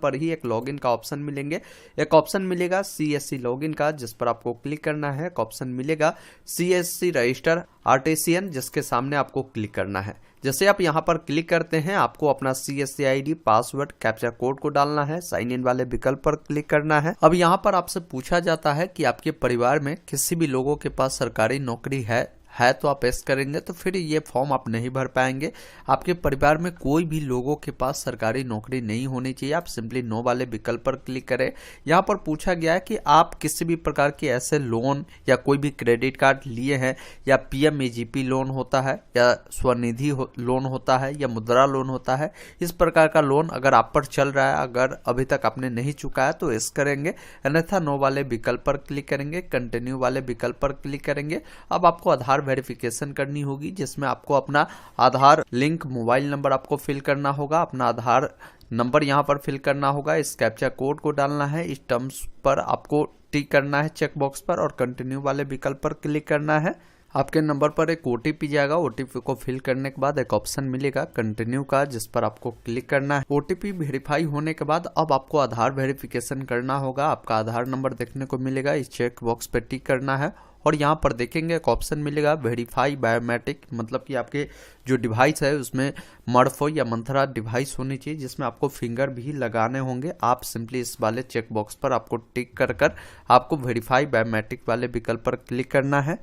पर ही एक लॉगिन का ऑप्शन मिलेंगे। एक ऑप्शन मिलेगा CSC लॉगिन का, जिस पर आपको क्लिक करना है। एक ऑप्शन मिलेगा CSC रजिस्टर आर्टिसियन, जिसके सामने आपको क्लिक करना है। जैसे आप यहाँ पर क्लिक करते हैं, आपको अपना CSC ID, password, captcha code को डालना है। साइन इन वाले विकल्प पर क्लिक करना है। अब यहाँ पर आपसे पूछा जाता है कि आपके परिवार में किसी भी लोगों के पास सरकारी नौकरी है तो आप यस करेंगे, तो फिर ये फॉर्म आप नहीं भर पाएंगे। आपके परिवार में कोई भी लोगों के पास सरकारी नौकरी नहीं होनी चाहिए, आप सिंपली नो वाले विकल्प पर क्लिक करें। यहाँ पर पूछा गया है कि आप किसी भी प्रकार के ऐसे लोन या कोई भी क्रेडिट कार्ड लिए हैं, या PMAGP लोन होता है, या स्वनिधि लोन होता है, या मुद्रा लोन होता है। इस प्रकार का लोन अगर आप पर चल रहा है, अगर अभी तक आपने नहीं चुकाया तो यस करेंगे, अन्यथा नो वाले विकल्प पर क्लिक करेंगे, कंटिन्यू वाले विकल्प पर क्लिक करेंगे। अब आपको आधार वेरिफिकेशन करनी होगी, जिसमें आपको अपना आधार लिंक मोबाइल नंबर आपको फिल करना होगा, अपना आधार नंबर यहां पर फिल करना होगा, इस कैप्चा कोड को डालना है, इस टर्म्स पर आपको टिक करना है चेक बॉक्स पर, और कंटिन्यू वाले विकल्प पर क्लिक करना है। आपके नंबर पर एक OTP जाएगा, OTP को फिल करने के बाद एक ऑप्शन मिलेगा कंटिन्यू का, जिस पर आपको क्लिक करना है। OTP वेरीफाई होने के बाद अब आपको आधार वेरिफिकेशन करना होगा। आपका आधार नंबर देखने को मिलेगा, इस चेक बॉक्स पर टिक करना है, और यहाँ पर देखेंगे एक ऑप्शन मिलेगा वेरीफाई बायोमेट्रिक, मतलब कि आपके जो डिवाइस है उसमें स्मार्टफोन या मंत्रा डिवाइस होनी चाहिए, जिसमें आपको फिंगर भी लगाने होंगे। आप सिंपली इस वाले चेक बॉक्स पर आपको टिक कर आपको वेरीफाई बायोमेट्रिक वाले विकल्प पर क्लिक करना है।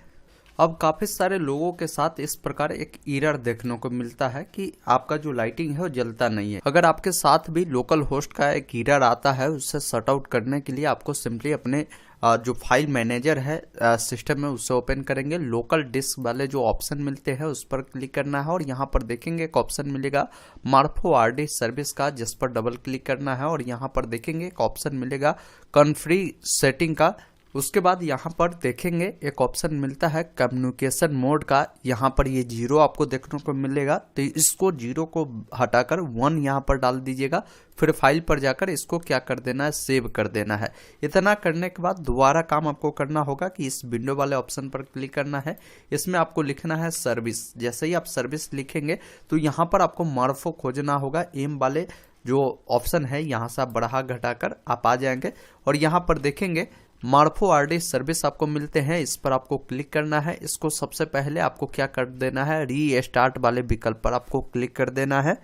अब काफ़ी सारे लोगों के साथ इस प्रकार एक एरर देखने को मिलता है कि आपका जो लाइटिंग है वो जलता नहीं है। अगर आपके साथ भी लोकल होस्ट का एक एरर आता है, उससे सॉर्ट आउट करने के लिए आपको सिंपली अपने जो फाइल मैनेजर है सिस्टम में, उससे ओपन करेंगे। लोकल डिस्क वाले जो ऑप्शन मिलते हैं उस पर क्लिक करना है, और यहाँ पर देखेंगे एक ऑप्शन मिलेगा मार्फो RD सर्विस का, जिस पर डबल क्लिक करना है, और यहाँ पर देखेंगे एक ऑप्शन मिलेगा कॉन्फ्री सेटिंग का। उसके बाद यहाँ पर देखेंगे एक ऑप्शन मिलता है कम्युनिकेशन मोड का, यहाँ पर ये 0 आपको देखने को मिलेगा, तो इसको 0 को हटाकर 1 यहाँ पर डाल दीजिएगा। फिर फाइल पर जाकर इसको क्या कर देना है, सेव कर देना है। इतना करने के बाद दोबारा काम आपको करना होगा कि इस विंडो वाले ऑप्शन पर क्लिक करना है। इसमें आपको लिखना है सर्विस। जैसे ही आप सर्विस लिखेंगे तो यहाँ पर आपको मार्फो खोजना होगा। एम वाले जो ऑप्शन है यहाँ से आप बढ़ा घटाकर आप आ जाएंगे, और यहाँ पर देखेंगे मार्फो RD सर्विस आपको मिलते हैं, इस पर आपको क्लिक करना है। इसको सबसे पहले आपको क्या कर देना है, रीस्टार्ट वाले विकल्प पर आपको क्लिक कर देना है।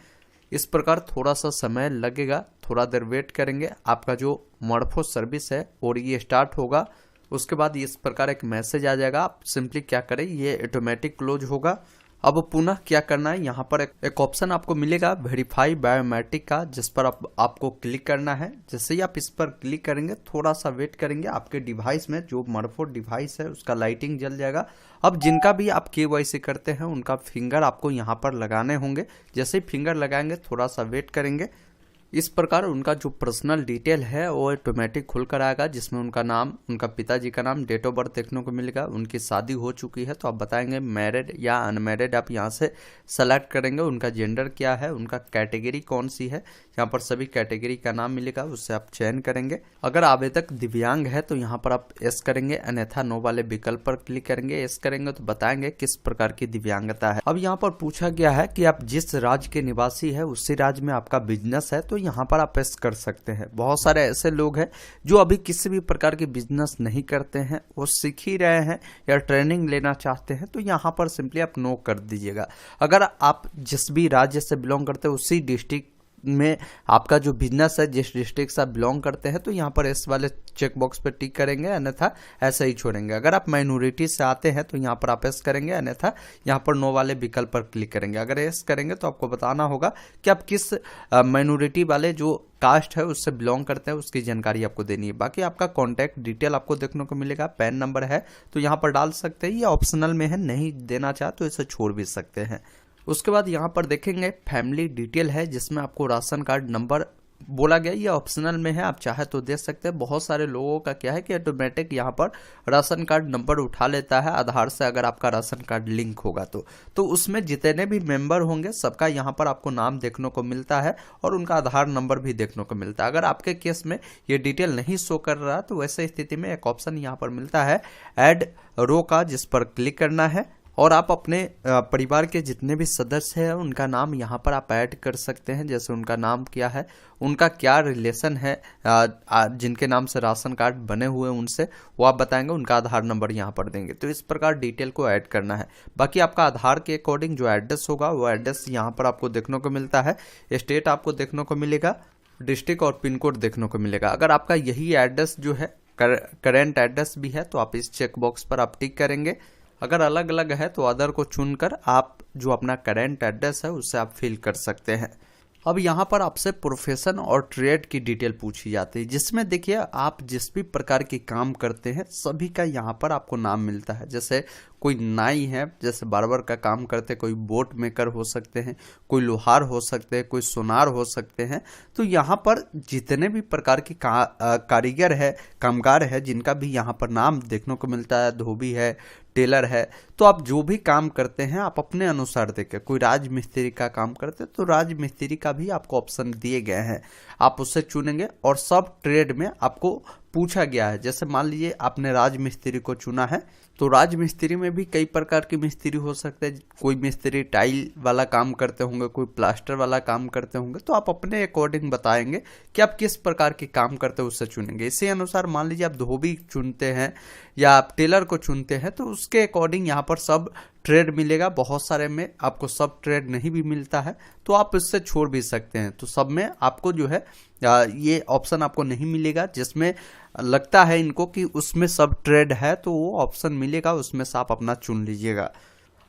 इस प्रकार थोड़ा सा समय लगेगा, थोड़ा देर वेट करेंगे, आपका जो मार्फो सर्विस है और ये स्टार्ट होगा। उसके बाद इस प्रकार एक मैसेज आ जाएगा, आप सिंपली क्या करें, ये ऑटोमेटिक क्लोज होगा। अब पुनः क्या करना है, यहाँ पर एक ऑप्शन आपको मिलेगा वेरीफाई बायोमेट्रिक का, जिस पर आपको क्लिक करना है। जैसे ही आप इस पर क्लिक करेंगे, थोड़ा सा वेट करेंगे, आपके डिवाइस में जो मार्फो डिवाइस है उसका लाइटिंग जल जाएगा। अब जिनका भी आप KYC करते हैं उनका फिंगर आपको यहाँ पर लगाने होंगे। जैसे ही फिंगर लगाएंगे, थोड़ा सा वेट करेंगे, इस प्रकार उनका जो पर्सनल डिटेल है वो ऑटोमेटिक खुल कर आएगा, जिसमें उनका नाम, उनका पिताजी का नाम, डेट ऑफ बर्थ देखने को मिलेगा। उनकी शादी हो चुकी है तो आप बताएंगे मैरिड या अनमैरिड, आप यहाँ से सेलेक्ट करेंगे। उनका जेंडर क्या है, उनका कैटेगरी कौन सी है, यहाँ पर सभी कैटेगरी का नाम मिलेगा, उससे आप चयन करेंगे। अगर आवेदक दिव्यांग है तो यहाँ पर आप यस करेंगे, अन्यथा नो वाले विकल्प पर क्लिक करेंगे। यस करेंगे तो बताएंगे किस प्रकार की दिव्यांगता है। अब यहाँ पर पूछा गया है कि आप जिस राज्य के निवासी है उसी राज्य में आपका बिजनेस है, तो यहाँ पर आप यस कर सकते हैं। बहुत सारे ऐसे लोग हैं जो अभी किसी भी प्रकार के बिजनेस नहीं करते हैं, वो सीख ही रहे हैं या ट्रेनिंग लेना चाहते हैं, तो यहाँ पर सिंपली आप नो कर दीजिएगा। अगर आप जिस भी राज्य से बिलोंग करते हैं उसी डिस्ट्रिक्ट में आपका जो बिजनेस है, जिस डिस्ट्रिक्ट से आप बिलोंग करते हैं, तो यहाँ पर इस वाले चेक बॉक्स पे टिक करेंगे, अन्यथा ऐसे ही छोड़ेंगे। अगर आप माइनॉरिटी से आते हैं तो यहाँ पर आप यस करेंगे, अन्यथा यहाँ पर नो वाले विकल्प पर क्लिक करेंगे। अगर यस करेंगे तो आपको बताना होगा कि आप किस माइनॉरिटी वाले जो कास्ट है उससे बिलोंग करते हैं, उसकी जानकारी आपको देनी है। बाकी आपका कॉन्टैक्ट डिटेल आपको देखने को मिलेगा, पैन नंबर है तो यहाँ पर डाल सकते हैं, या ऑप्शनल में है, नहीं देना चाहे तो इसे छोड़ भी सकते हैं। उसके बाद यहाँ पर देखेंगे फैमिली डिटेल है, जिसमें आपको राशन कार्ड नंबर बोला गया, ये ऑप्शनल में है, आप चाहे तो दे सकते हैं। बहुत सारे लोगों का क्या है कि ऑटोमेटिक यहाँ पर राशन कार्ड नंबर उठा लेता है आधार से, अगर आपका राशन कार्ड लिंक होगा तो उसमें जितने भी मेंबर होंगे सबका यहाँ पर आपको नाम देखने को मिलता है और उनका आधार नंबर भी देखने को मिलता है। अगर आपके केस में ये डिटेल नहीं शो कर रहा तो वैसे स्थिति में एक ऑप्शन यहाँ पर मिलता है ऐड रो का, जिस पर क्लिक करना है। और आप अपने परिवार के जितने भी सदस्य हैं उनका नाम यहाँ पर आप ऐड कर सकते हैं। जैसे उनका नाम क्या है, उनका क्या रिलेशन है, जिनके नाम से राशन कार्ड बने हुए हैं उनसे, वो आप बताएंगे, उनका आधार नंबर यहाँ पर देंगे। तो इस प्रकार डिटेल को ऐड करना है। बाकी आपका आधार के अकॉर्डिंग जो एड्रेस होगा वो एड्रेस यहाँ पर आपको देखने को मिलता है। स्टेट आपको देखने को मिलेगा, डिस्ट्रिक्ट और पिन कोड देखने को मिलेगा। अगर आपका यही एड्रेस जो है करेंट एड्रेस भी है तो आप इस चेक बॉक्स पर आप टिक करेंगे। अगर अलग अलग है तो अदर को चुनकर आप जो अपना करेंट एड्रेस है उससे आप फिल कर सकते हैं। अब यहाँ पर आपसे प्रोफेशन और ट्रेड की डिटेल पूछी जाती है, जिसमें देखिए आप जिस भी प्रकार के काम करते हैं सभी का यहाँ पर आपको नाम मिलता है। जैसे कोई नाई है, जैसे बार्बर का काम करते, कोई बोट मेकर हो सकते हैं, कोई लोहार हो सकते हैं, कोई सोनार हो सकते हैं। तो यहाँ पर जितने भी प्रकार के कारीगर है, कामगार है, जिनका भी यहाँ पर नाम देखने को मिलता है, धोबी है, टेलर है, तो आप जो भी काम करते हैं आप अपने अनुसार देखें। कोई राज मिस्त्री का काम करते तो राज मिस्त्री का भी आपको ऑप्शन दिए गए हैं, आप उससे चुनेंगे। और सब ट्रेड में आपको पूछा गया है, जैसे मान लीजिए आपने राज मिस्त्री को चुना है तो राज मिस्त्री में भी कई प्रकार के मिस्त्री हो सकते हैं। कोई मिस्त्री टाइल वाला काम करते होंगे, कोई प्लास्टर वाला काम करते होंगे, तो आप अपने अकॉर्डिंग बताएंगे कि आप किस प्रकार के काम करते हैं, उससे चुनेंगे। इसी अनुसार मान लीजिए आप धोबी चुनते हैं या आप टेलर को चुनते हैं तो उसके अकॉर्डिंग यहाँ पर सब ट्रेड मिलेगा। बहुत सारे में आपको सब ट्रेड नहीं भी मिलता है तो आप इससे छोड़ भी सकते हैं। तो सब में आपको जो है ये ऑप्शन आपको नहीं मिलेगा, जिसमें लगता है इनको कि उसमें सब ट्रेड है तो वो ऑप्शन मिलेगा, उसमें से आप अपना चुन लीजिएगा।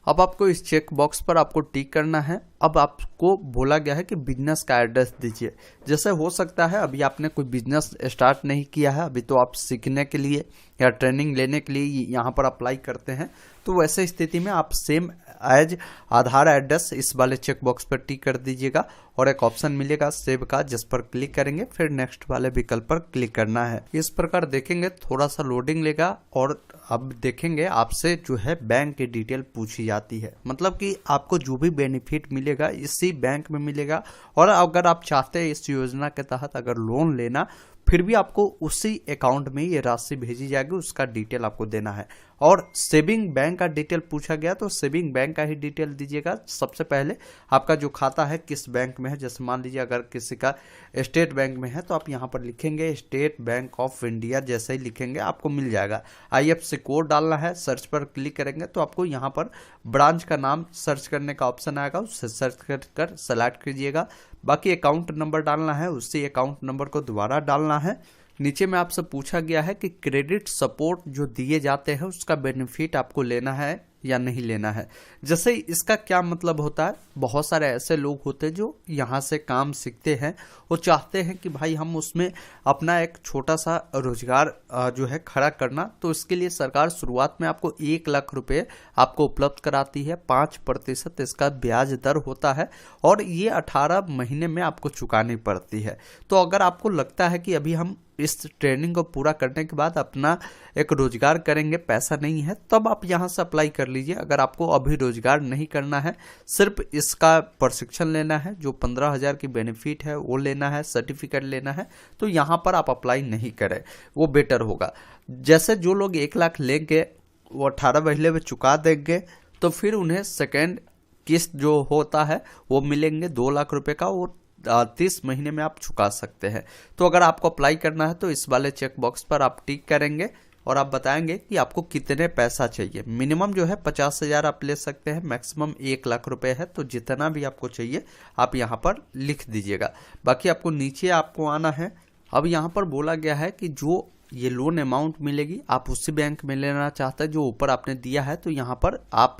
अब आपको इस चेक बॉक्स पर आपको टिक करना है। अब आपको बोला गया है कि बिजनेस का एड्रेस दीजिए। जैसे हो सकता है अभी आपने कोई बिजनेस स्टार्ट नहीं किया है, अभी तो आप सीखने के लिए या ट्रेनिंग लेने के लिए यहाँ पर अप्लाई करते हैं, तो वैसे स्थिति में आप सेम एज आधार एड्रेस इस वाले चेक बॉक्स पर टिक कर दीजिएगा और एक ऑप्शन मिलेगा सेव का, जिस पर क्लिक करेंगे, फिर नेक्स्ट वाले विकल्प पर क्लिक करना है। इस प्रकार देखेंगे थोड़ा सा लोडिंग लेगा और अब देखेंगे आपसे जो है बैंक की डिटेल पूछी जाती है, मतलब कि आपको जो भी बेनिफिट मिलेगा इसी बैंक में मिलेगा। और अगर आप चाहते हैं इस योजना के तहत अगर लोन लेना, फिर भी आपको उसी अकाउंट में ये राशि भेजी जाएगी, उसका डिटेल आपको देना है। और सेविंग बैंक का डिटेल पूछा गया तो सेविंग बैंक का ही डिटेल दीजिएगा। सबसे पहले आपका जो खाता है किस बैंक में है, जैसे मान लीजिए अगर किसी का स्टेट बैंक में है तो आप यहाँ पर लिखेंगे स्टेट बैंक ऑफ इंडिया, जैसे ही लिखेंगे आपको मिल जाएगा। IFSC कोड डालना है, सर्च पर क्लिक करेंगे तो आपको यहाँ पर ब्रांच का नाम सर्च करने का ऑप्शन आएगा, उससे सर्च कर सेलेक्ट कीजिएगा। बाकी अकाउंट नंबर डालना है, उसी अकाउंट नंबर को दोबारा डालना है। नीचे में आपसे पूछा गया है कि क्रेडिट सपोर्ट जो दिए जाते हैं उसका बेनिफिट आपको लेना है या नहीं लेना है। जैसे इसका क्या मतलब होता है, बहुत सारे ऐसे लोग होते हैं जो यहाँ से काम सीखते हैं, वो चाहते हैं कि भाई हम उसमें अपना एक छोटा सा रोजगार जो है खड़ा करना, तो इसके लिए सरकार शुरुआत में आपको 1 लाख रुपए आपको उपलब्ध कराती है। 5% इसका ब्याज दर होता है और ये 18 महीने में आपको चुकानी पड़ती है। तो अगर आपको लगता है कि अभी हम इस ट्रेनिंग को पूरा करने के बाद अपना एक रोजगार करेंगे, पैसा नहीं है, तब आप यहाँ से अप्लाई कर लीजिए। अगर आपको अभी रोजगार नहीं करना है, सिर्फ इसका प्रशिक्षण लेना है, जो 15,000 की बेनिफिट है वो लेना है, सर्टिफिकेट लेना है, तो यहाँ पर आप अप्लाई नहीं करें, वो बेटर होगा। जैसे जो लोग 1 लाख लेंगे वो 18 महीने में चुका देंगे तो फिर उन्हें सेकेंड किस्त जो होता है वो मिलेंगे 2 लाख रुपए का, वो 30 महीने में आप चुका सकते हैं। तो अगर आपको अप्लाई करना है तो इस वाले चेक बॉक्स पर आप टिक करेंगे और आप बताएंगे कि आपको कितने पैसा चाहिए। मिनिमम जो है 50,000 आप ले सकते हैं, मैक्सिमम 1 लाख रुपए है, तो जितना भी आपको चाहिए आप यहाँ पर लिख दीजिएगा। बाकी आपको नीचे आपको आना है। अब यहाँ पर बोला गया है कि जो ये लोन अमाउंट मिलेगी आप उसी बैंक में लेना चाहते हैं जो ऊपर आपने दिया है, तो यहाँ पर आप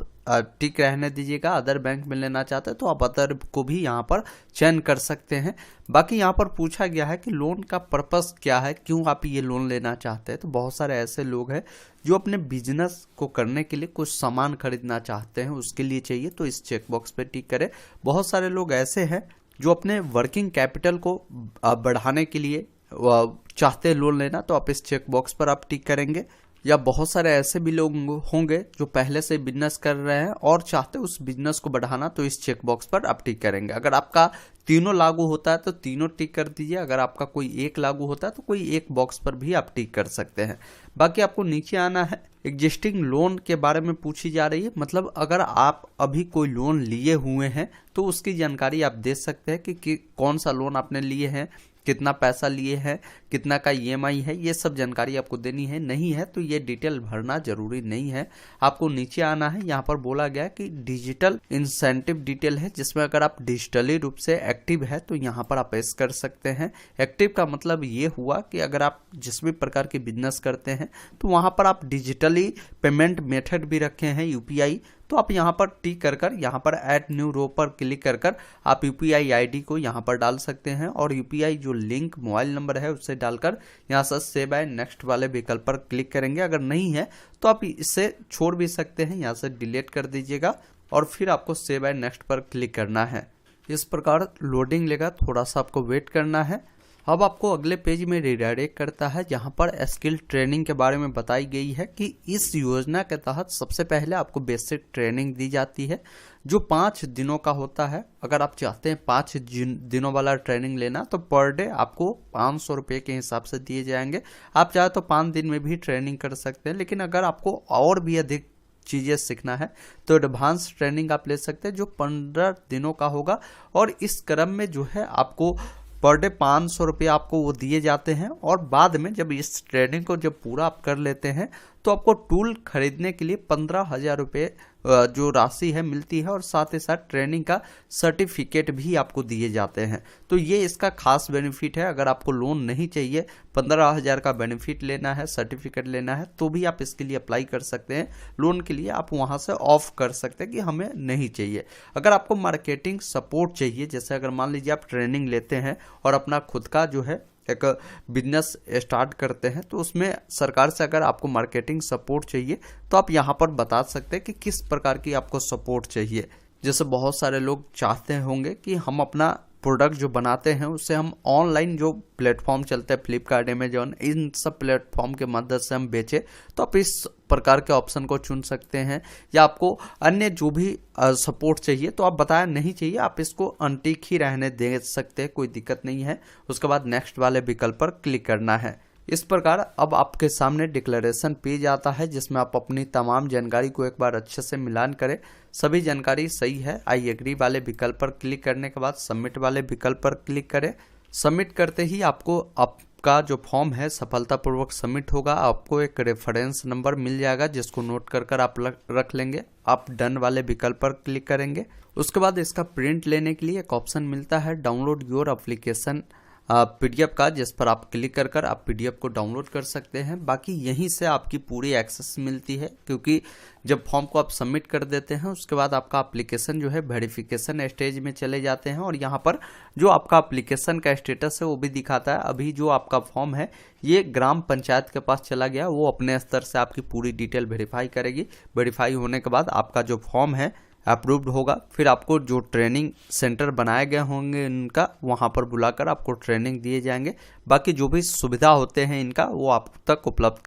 टिक रहने दीजिएगा। अदर बैंक में लेना चाहते हैं तो आप अदर को भी यहाँ पर चयन कर सकते हैं। बाकी यहाँ पर पूछा गया है कि लोन का पर्पस क्या है, क्यों आप ये लोन लेना चाहते हैं। तो बहुत सारे ऐसे लोग हैं जो अपने बिजनेस को करने के लिए कुछ सामान खरीदना चाहते हैं, उसके लिए चाहिए, तो इस चेक बॉक्स पे टिक करें। बहुत सारे लोग ऐसे हैं जो अपने वर्किंग कैपिटल को बढ़ाने के लिए चाहते हैं लोन लेना, तो आप इस चेक बॉक्स पर आप टिक करेंगे। या बहुत सारे ऐसे भी लोग होंगे जो पहले से बिजनेस कर रहे हैं और चाहते उस बिजनेस को बढ़ाना, तो इस चेक बॉक्स पर आप टिक करेंगे। अगर आपका तीनों लागू होता है तो तीनों टिक कर दीजिए, अगर आपका कोई एक लागू होता है तो कोई एक बॉक्स पर भी आप टिक कर सकते हैं। बाकी आपको नीचे आना है। एग्जिस्टिंग लोन के बारे में पूछी जा रही है, मतलब अगर आप अभी कोई लोन लिए हुए हैं तो उसकी जानकारी आप दे सकते हैं कि कौन सा लोन आपने लिए हैं, कितना पैसा लिए हैं, कितना का ईएमआई है, ये सब जानकारी आपको देनी है। नहीं है तो ये डिटेल भरना जरूरी नहीं है। आपको नीचे आना है, यहाँ पर बोला गया कि डिजिटल इंसेंटिव डिटेल है, जिसमें अगर आप डिजिटली रूप से एक्टिव है तो यहाँ पर आप यस कर सकते हैं। एक्टिव का मतलब ये हुआ कि अगर आप जिस भी प्रकार की बिजनेस करते हैं तो वहाँ पर आप डिजिटली पेमेंट मेथड भी रखे हैं यूपीआई, तो आप यहाँ पर टिक कर यहाँ पर ऐड न्यू रो पर क्लिक कर आप यूपीआई आईडी को यहाँ पर डाल सकते हैं और यूपीआई जो लिंक मोबाइल नंबर है उससे डालकर यहाँ से सेव एंड नेक्स्ट वाले विकल्प पर क्लिक करेंगे। अगर नहीं है तो आप इसे छोड़ भी सकते हैं, यहाँ से डिलीट कर दीजिएगा और फिर आपको सेव एंड नेक्स्ट पर क्लिक करना है। इस प्रकार लोडिंग लेगा, थोड़ा सा आपको वेट करना है। अब आपको अगले पेज में रिडायरेक्ट करता है, जहां पर स्किल ट्रेनिंग के बारे में बताई गई है कि इस योजना के तहत सबसे पहले आपको बेसिक ट्रेनिंग दी जाती है जो 5 दिनों का होता है। अगर आप चाहते हैं 5 दिनों वाला ट्रेनिंग लेना तो पर डे आपको 500 रुपये के हिसाब से दिए जाएंगे। आप चाहे तो 5 दिन में भी ट्रेनिंग कर सकते हैं, लेकिन अगर आपको और भी अधिक चीज़ें सीखना है तो एडवांस ट्रेनिंग आप ले सकते हैं जो 15 दिनों का होगा। और इस क्रम में जो है आपको पर डे 500 रुपये आपको वो दिए जाते हैं। और बाद में जब इस ट्रेनिंग को जब पूरा आप कर लेते हैं तो आपको टूल खरीदने के लिए 15,000 रुपये जो राशि है मिलती है और साथ ही साथ ट्रेनिंग का सर्टिफिकेट भी आपको दिए जाते हैं। तो ये इसका खास बेनिफिट है। अगर आपको लोन नहीं चाहिए, 15,000 का बेनिफिट लेना है, सर्टिफिकेट लेना है, तो भी आप इसके लिए अप्लाई कर सकते हैं। लोन के लिए आप वहां से ऑफ कर सकते हैं कि हमें नहीं चाहिए। अगर आपको मार्केटिंग सपोर्ट चाहिए, जैसे अगर मान लीजिए आप ट्रेनिंग लेते हैं और अपना खुद का जो है एक बिजनेस स्टार्ट करते हैं, तो उसमें सरकार से अगर आपको मार्केटिंग सपोर्ट चाहिए तो आप यहाँ पर बता सकते हैं कि किस प्रकार की आपको सपोर्ट चाहिए। जैसे बहुत सारे लोग चाहते होंगे कि हम अपना प्रोडक्ट जो बनाते हैं उससे हम ऑनलाइन जो प्लेटफॉर्म चलते हैं, फ्लिपकार्ट, अमेजॉन, इन सब प्लेटफॉर्म के मदद से हम बेचें, तो आप इस प्रकार के ऑप्शन को चुन सकते हैं। या आपको अन्य जो भी सपोर्ट चाहिए तो आप बताया नहीं चाहिए, आप इसको अनटिक ही रहने दे सकते हैं, कोई दिक्कत नहीं है। उसके बाद नेक्स्ट वाले विकल्प पर क्लिक करना है। इस प्रकार अब आपके सामने डिक्लेरेशन पेज आता है, जिसमें आप अपनी तमाम जानकारी को एक बार अच्छे से मिलान करें। सभी जानकारी सही है, आई एग्री वाले विकल्प पर क्लिक करने के बाद सबमिट वाले विकल्प पर क्लिक करें। सबमिट करते ही आपको आपका जो फॉर्म है सफलतापूर्वक सबमिट होगा। आपको एक रेफरेंस नंबर मिल जाएगा जिसको नोट कर आप रख लेंगे। आप डन वाले विकल्प पर क्लिक करेंगे। उसके बाद इसका प्रिंट लेने के लिए एक ऑप्शन मिलता है डाउनलोड योर एप्लीकेशन पीडीएफ का, जिस पर आप क्लिक कर आप पीडीएफ को डाउनलोड कर सकते हैं। बाकी यहीं से आपकी पूरी एक्सेस मिलती है, क्योंकि जब फॉर्म को आप सबमिट कर देते हैं उसके बाद आपका एप्लीकेशन जो है वेरिफिकेशन स्टेज में चले जाते हैं और यहाँ पर जो आपका एप्लीकेशन का स्टेटस है वो भी दिखाता है। अभी जो आपका फॉर्म है ये ग्राम पंचायत के पास चला गया, वो अपने स्तर से आपकी पूरी डिटेल वेरीफाई करेगी। वेरीफाई होने के बाद आपका जो फॉर्म है अप्रूव्ड होगा। फिर आपको जो ट्रेनिंग सेंटर बनाए गए होंगे इनका, वहां पर बुलाकर आपको ट्रेनिंग दिए जाएंगे। बाकी जो भी सुविधा होते हैं इनका वो आप तक उपलब्ध